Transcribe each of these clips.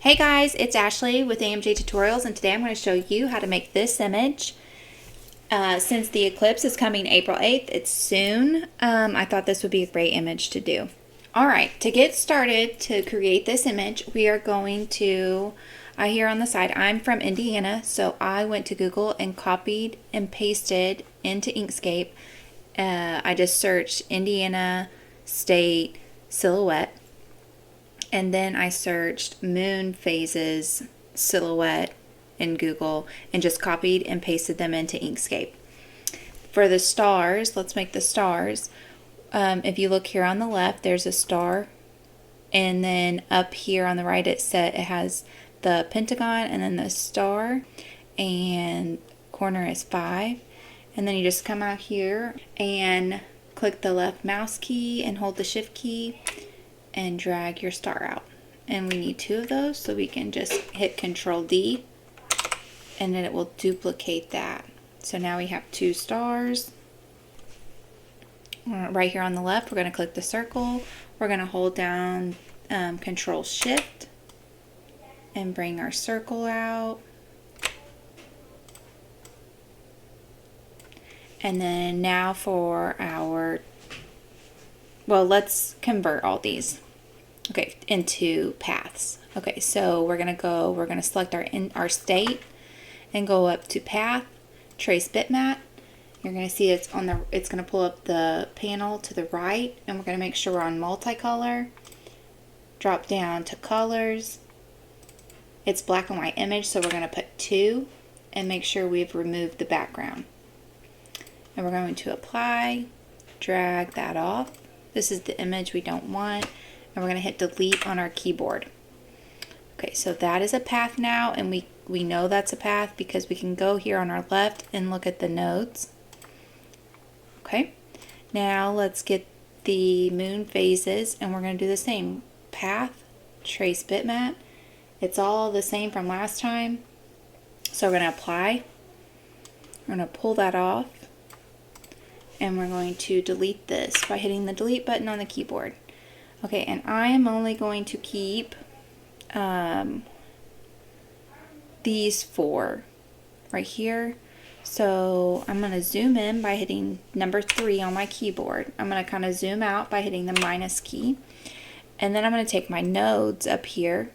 Hey guys, it's Ashley with AMJTutorials, and today I'm going to show you how to make this image. Since the eclipse is coming April 8th, it's soon, I thought this would be a great image to do. Alright, to get started to create this image, we are going to, here on the side, I'm from Indiana, so I went to Google and copied and pasted into Inkscape. I just searched Indiana State Silhouette. And then I searched moon phases silhouette in Google and just copied and pasted them into Inkscape. For the stars, let's make the stars. If you look here on the left, there's a star. And then up here on the right, it has the pentagon and then the star. And corner is 5. And then you just come out here and click the left mouse key and hold the shift key and drag your star out. And we need 2 of those, so we can just hit Control D and then it will duplicate that. So now we have 2 stars. Right here on the left, we're going to click the circle. We're going to hold down Control Shift and bring our circle out. And then now for our, well, let's convert all these, okay, into paths. Okay, so we're gonna select our state and go up to Path, Trace Bitmap. You're gonna see it's gonna pull up the panel to the right, and we're gonna make sure we're on multicolor. Drop down to colors. It's black and white image, so we're gonna put 2 and make sure we've removed the background. And we're going to apply, drag that off. This is the image we don't want, and we're going to hit delete on our keyboard. Okay, so that is a path now, and we know that's a path because we can go here on our left and look at the nodes. Okay, now let's get the moon phases, and we're going to do the same. Path, trace bitmap. It's all the same from last time. So we're going to apply. We're going to pull that off. And we're going to delete this by hitting the delete button on the keyboard. Okay, and I am only going to keep these 4 right here. So I'm going to zoom in by hitting number 3 on my keyboard. I'm going to kind of zoom out by hitting the minus key. And then I'm going to take my nodes up here,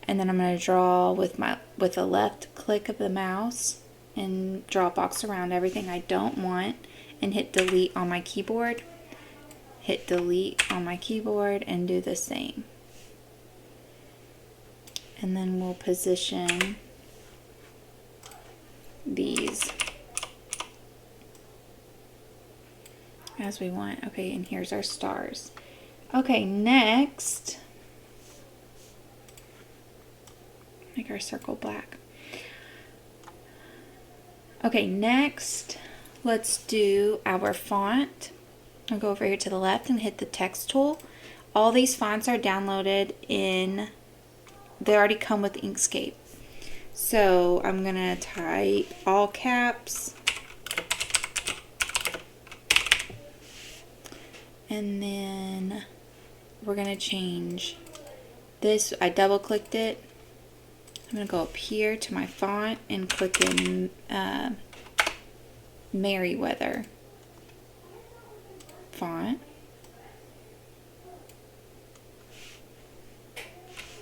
and then I'm going to draw with a left click of the mouse and draw a box around everything I don't want. And hit delete on my keyboard, hit delete on my keyboard, and do the same. And then we'll position these as we want. Okay, and here's our stars. Okay, next, make our circle black. Okay, next, let's do our font. I'll go over here to the left and hit the text tool. All these fonts are downloaded they already come with Inkscape. So I'm gonna type all caps. And then we're gonna change this. I double clicked it. I'm gonna go up here to my font and click in Merriweather font.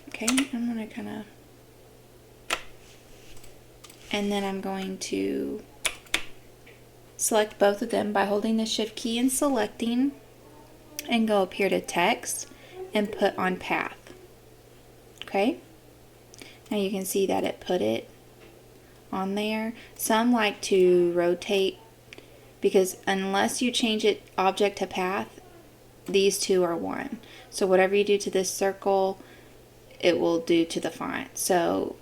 Okay, I'm going to kind of, and then I'm going to select both of them by holding the shift key and selecting, and go up here to text and put on path. Okay, now you can see that it put it on there. Some like to rotate, because unless you change it object to path, these 2 are 1. So whatever you do to this circle, it will do to the font. So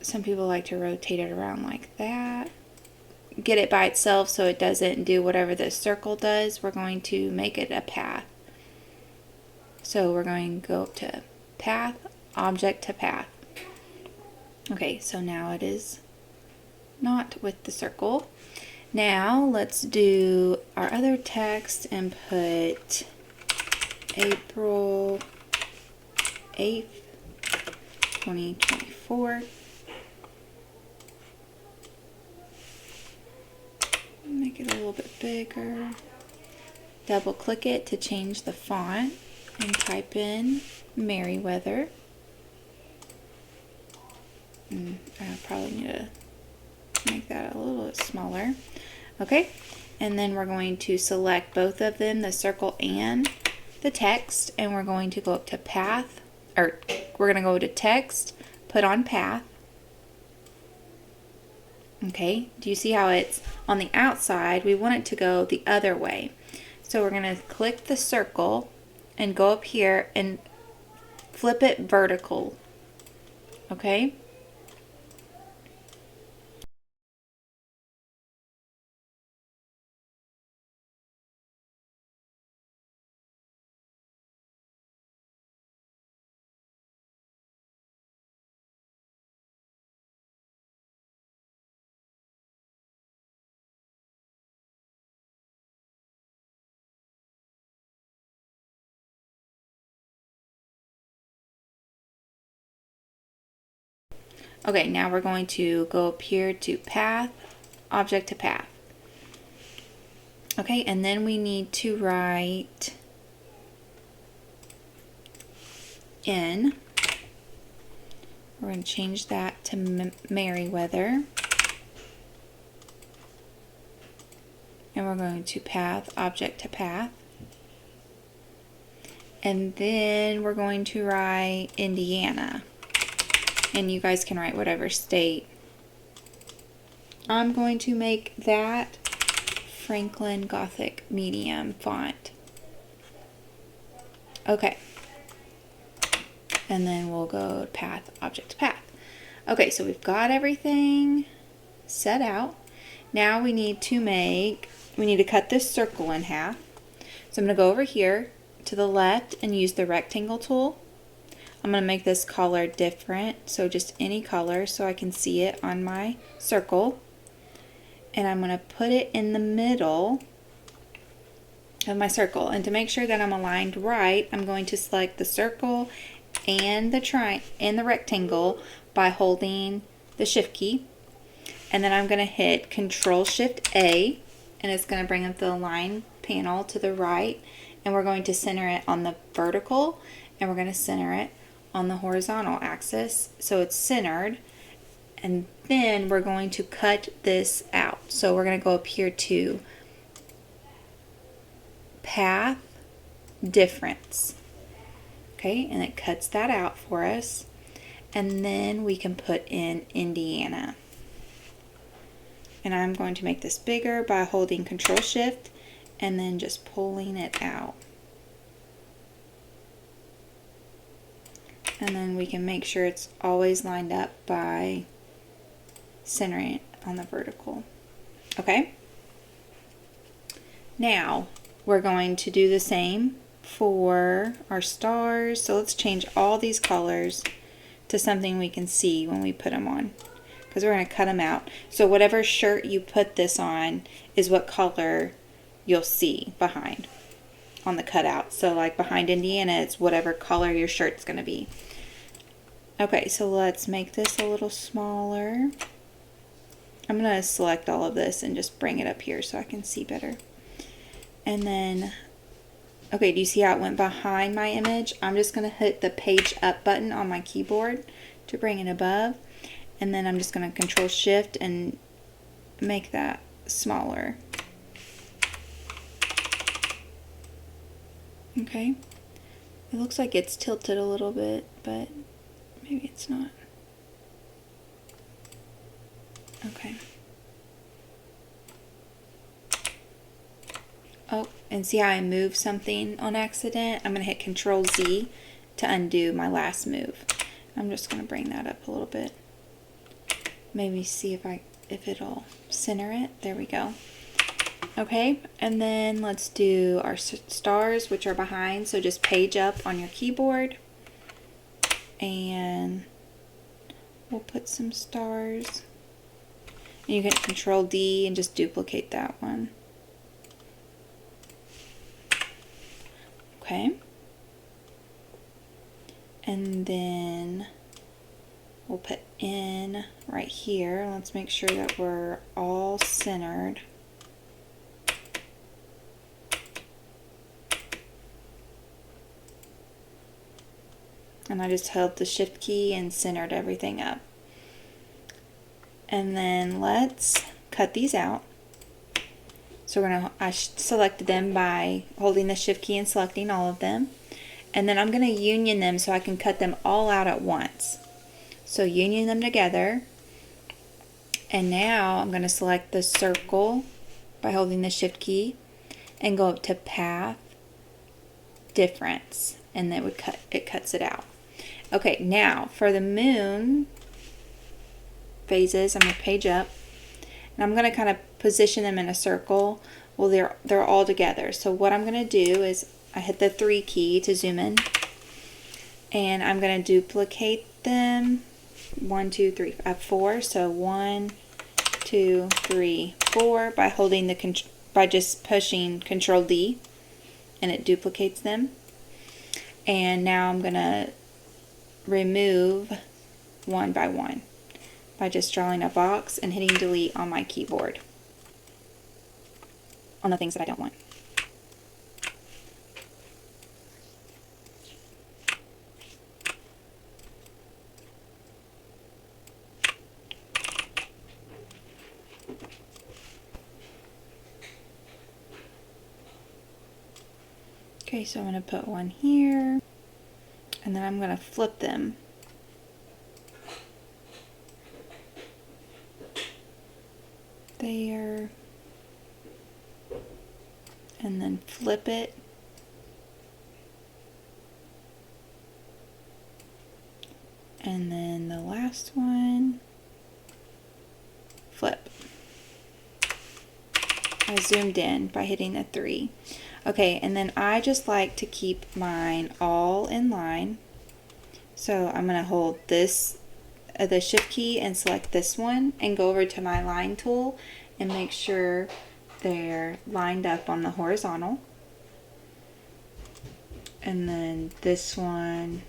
some people like to rotate it around like that. Get it by itself so it doesn't do whatever this circle does. We're going to make it a path. So we're going to go up to path, object to path. Okay, so now it is not with the circle. Now let's do our other text and put April 8th 2024. Make it a little bit bigger. Double click it to change the font and type in Merriweather. I probably need to make that a little bit smaller. Okay, and then we're going to select both of them, the circle and the text, and we're going to go up to path, or we're going to go to text, put on path. Okay, do you see how it's on the outside? We want it to go the other way. So we're going to click the circle and go up here and flip it vertical. Okay? Okay, now we're going to go up here to path, object to path. Okay, and then we need to write in. We're going to change that to Merriweather. And we're going to path, object to path. And then we're going to write Indiana. And you guys can write whatever state. I'm going to make that Franklin Gothic medium font. Okay. And then we'll go to path, object to path. Okay, so we've got everything set out. Now we need to cut this circle in half. So I'm going to go over here to the left and use the rectangle tool. I'm going to make this color different, so just any color so I can see it on my circle. And I'm going to put it in the middle of my circle. And to make sure that I'm aligned right, I'm going to select the circle and the rectangle by holding the shift key. And then I'm going to hit Control-Shift-A, and it's going to bring up the align panel to the right. And we're going to center it on the vertical, and we're going to center it on the horizontal axis so it's centered. And then we're going to cut this out. So we're going to go up here to path difference. Okay, and it cuts that out for us. And then we can put in Indiana. And I'm going to make this bigger by holding Control Shift and then just pulling it out. And then we can make sure it's always lined up by centering it on the vertical. Okay? Now we're going to do the same for our stars. So let's change all these colors to something we can see when we put them on, because we're going to cut them out. So whatever shirt you put this on is what color you'll see behind on the cutout. So like behind Indiana, it's whatever color your shirt's going to be. Okay, so let's make this a little smaller. I'm going to select all of this and just bring it up here so I can see better. And then, okay, do you see how it went behind my image? I'm just going to hit the page up button on my keyboard to bring it above. And then I'm just going to Control Shift and make that smaller. Okay, it looks like it's tilted a little bit, but maybe it's not. Okay. Oh, and see how I moved something on accident? I'm going to hit Control Z to undo my last move. I'm just going to bring that up a little bit. Maybe see if it'll center it. There we go. Okay, and then let's do our stars, which are behind. So just page up on your keyboard. And we'll put some stars. And you can Control D and just duplicate that one. Okay. And then we'll put in right here. Let's make sure that we're all centered. And I just held the shift key and centered everything up. And then let's cut these out. So I selected them by holding the shift key and selecting all of them. And then I'm going to union them so I can cut them all out at once. So union them together. And now I'm going to select the circle by holding the shift key and go up to path, difference, and then it cuts it out. Okay, now for the moon phases, I'm going to page up, and I'm going to kind of position them in a circle. Well, they're all together. So what I'm going to do is I hit the 3 key to zoom in, and I'm going to duplicate them. 1, 2, 3. I have 4. So 1, 2, 3, 4 by holding by just pushing Control D, and it duplicates them. And now I'm going to remove one by one by just drawing a box and hitting delete on my keyboard on the things that I don't want. Okay, so I'm going to put one here, and then I'm going to flip them. There. And then flip it. And then the last one, flip. I zoomed in by hitting the 3. Okay, and then I just like to keep mine all in line. So I'm going to hold this, the shift key, and select this one and go over to my line tool and make sure they're lined up on the horizontal. And then this one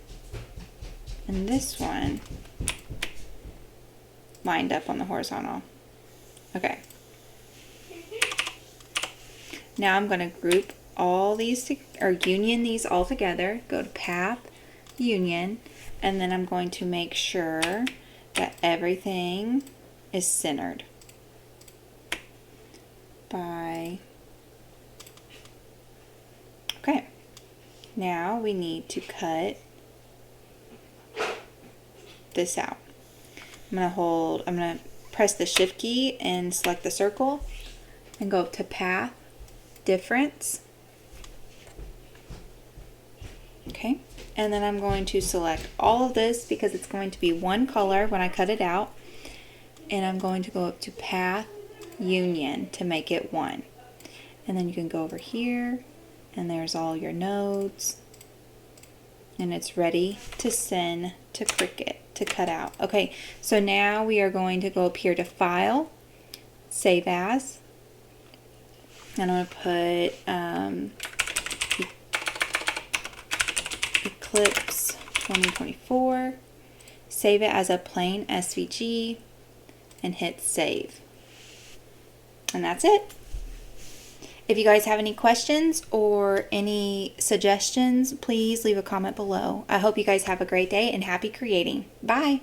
and this one lined up on the horizontal. Okay. Now I'm going to group all these or union these all together. Go to path, union, and then I'm going to make sure that everything is centered by, okay, now we need to cut this out. I'm going to press the shift key and select the circle and go up to path, difference. Okay, and then I'm going to select all of this because it's going to be one color when I cut it out, and I'm going to go up to path, union to make it one. And then you can go over here and there's all your nodes, and it's ready to send to Cricut to cut out. Okay, so now we are going to go up here to File, Save As, and I'm going to put Eclipse 2024, save it as a plain SVG, and hit save. And that's it. If you guys have any questions or any suggestions, please leave a comment below. I hope you guys have a great day and happy creating. Bye.